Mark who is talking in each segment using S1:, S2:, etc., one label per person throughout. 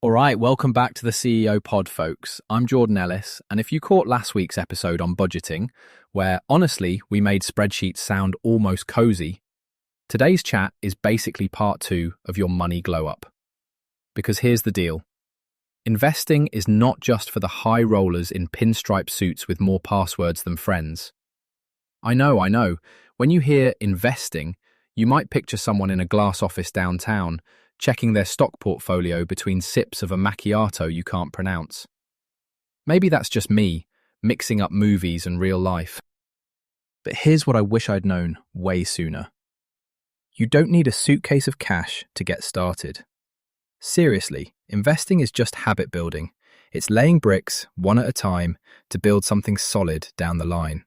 S1: All right, welcome back to the CEO pod, folks. I'm Jordan Ellis, and if you caught last week's episode on budgeting, where honestly we made spreadsheets sound almost cozy, today's chat is basically part 2 of your money glow up. Because here's the deal. Investing is not just for the high rollers in pinstripe suits with more passwords than friends. I know. When you hear investing, you might picture someone in a glass office downtown, checking their stock portfolio between sips of a macchiato you can't pronounce. Maybe that's just me, mixing up movies and real life. But here's what I wish I'd known way sooner. You don't need a suitcase of cash to get started. Seriously, investing is just habit building. It's laying bricks, one at a time, to build something solid down the line.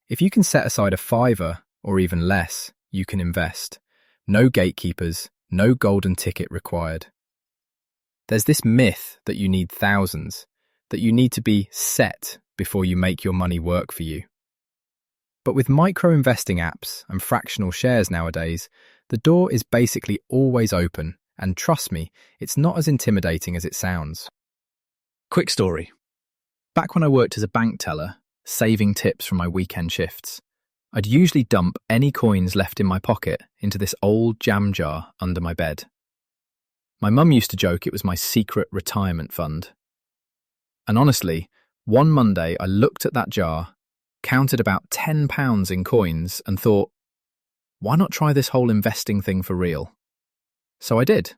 S1: If you can set aside a $5 or even less, you can invest. No gatekeepers, no golden ticket required. There's this myth that you need thousands, that you need to be set before you make your money work for you. But with micro-investing apps and fractional shares nowadays, the door is basically always open, and trust me, it's not as intimidating as it sounds. Quick story. Back when I worked as a bank teller, saving tips from my weekend shifts, I'd usually dump any coins left in my pocket into this old jam jar under my bed. My mum used to joke it was my secret retirement fund. And honestly, one Monday I looked at that jar, counted about £10 in coins and thought, why not try this whole investing thing for real? So I did.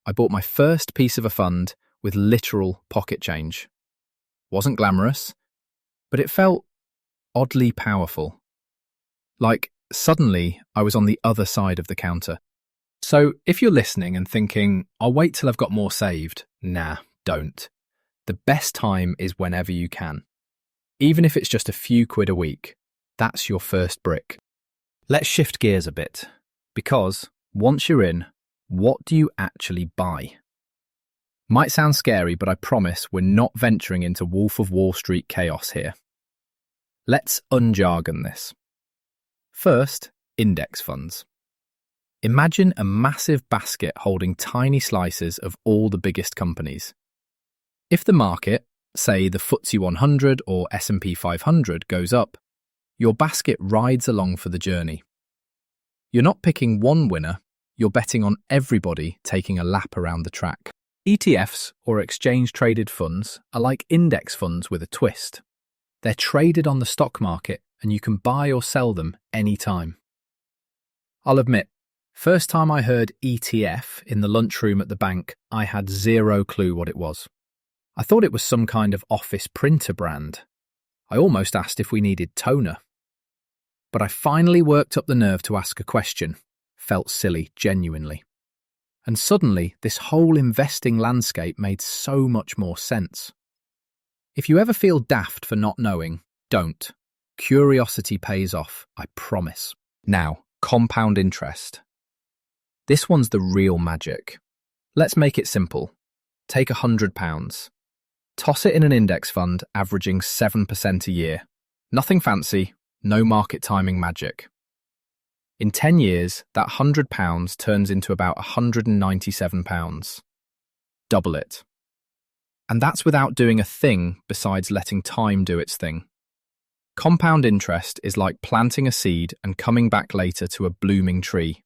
S1: I bought my first piece of a fund with literal pocket change. Wasn't glamorous, but it felt oddly powerful. Like, suddenly, I was on the other side of the counter. So, if you're listening and thinking, I'll wait till I've got more saved, nah, don't. The best time is whenever you can. Even if it's just a few quid a week, that's your first brick. Let's shift gears a bit, because once you're in, what do you actually buy? Might sound scary, but I promise we're not venturing into Wolf of Wall Street chaos here. Let's unjargon this. First, index funds. Imagine a massive basket holding tiny slices of all the biggest companies. If the market, say the FTSE 100 or S&P 500, goes up, your basket rides along for the journey. You're not picking one winner, you're betting on everybody taking a lap around the track. ETFs, or exchange-traded funds, are like index funds with a twist. They're traded on the stock market, and you can buy or sell them anytime. I'll admit, first time I heard ETF in the lunchroom at the bank, I had zero clue what it was. I thought it was some kind of office printer brand. I almost asked if we needed toner. But I finally worked up the nerve to ask a question. Felt silly, genuinely. And suddenly, this whole investing landscape made so much more sense. If you ever feel daft for not knowing, don't. Curiosity pays off, I promise. Now, compound interest. This one's the real magic. Let's make it simple. Take £100. Toss it in an index fund averaging 7% a year. Nothing fancy, no market timing magic. In 10 years, that £100 turns into about £197. Double it. And that's without doing a thing besides letting time do its thing. Compound interest is like planting a seed and coming back later to a blooming tree.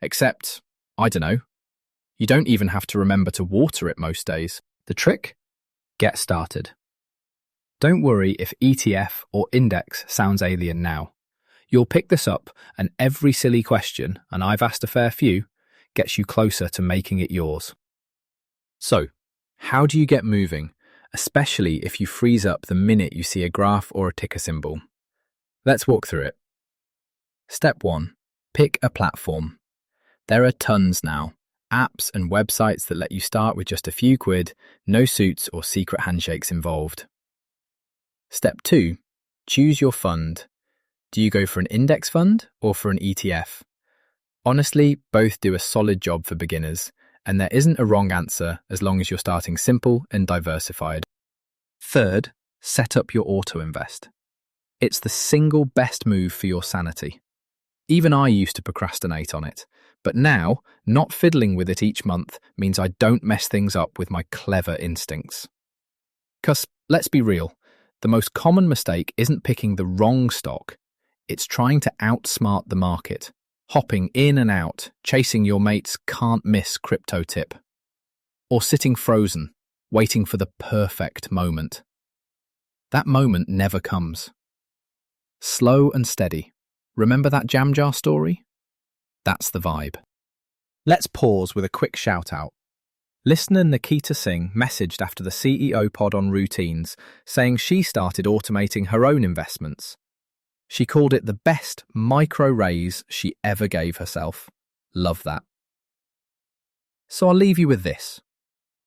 S1: Except, I don't know, you don't even have to remember to water it most days. The trick? Get started. Don't worry if ETF or index sounds alien now. You'll pick this up, and every silly question, and I've asked a fair few, gets you closer to making it yours. So, how do you get moving? Especially if you freeze up the minute you see a graph or a ticker symbol. Let's walk through it. Step 1. Pick a platform. There are tons now. Apps and websites that let you start with just a few quid, no suits or secret handshakes involved. Step 2. Choose your fund. Do you go for an index fund or for an ETF? Honestly, both do a solid job for beginners, and there isn't a wrong answer as long as you're starting simple and diversified. Third, set up your auto-invest. It's the single best move for your sanity. Even I used to procrastinate on it, But now, not fiddling with it each month means I don't mess things up with my clever instincts. 'Cause, let's be real, the most common mistake isn't picking the wrong stock, it's trying to outsmart the market, hopping in and out, chasing your mate's can't-miss crypto tip. Or sitting frozen, waiting for the perfect moment. That moment never comes. Slow and steady. Remember that jam jar story? That's the vibe. Let's pause with a quick shout-out. Listener Nikita Singh messaged after the CEO pod on routines, saying she started automating her own investments. She called it the best micro raise she ever gave herself. Love that. So I'll leave you with this.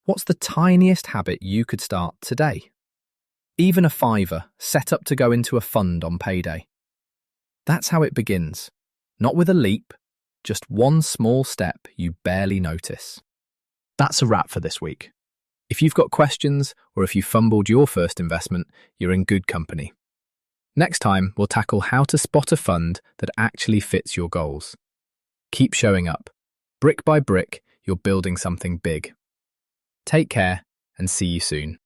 S1: What's the tiniest habit you could start today? Even a $5 set up to go into a fund on payday. That's how it begins. Not with a leap, just one small step you barely notice. That's a wrap for this week. If you've got questions or if you fumbled your first investment, you're in good company. Next time, we'll tackle how to spot a fund that actually fits your goals. Keep showing up. Brick by brick, you're building something big. Take care and see you soon.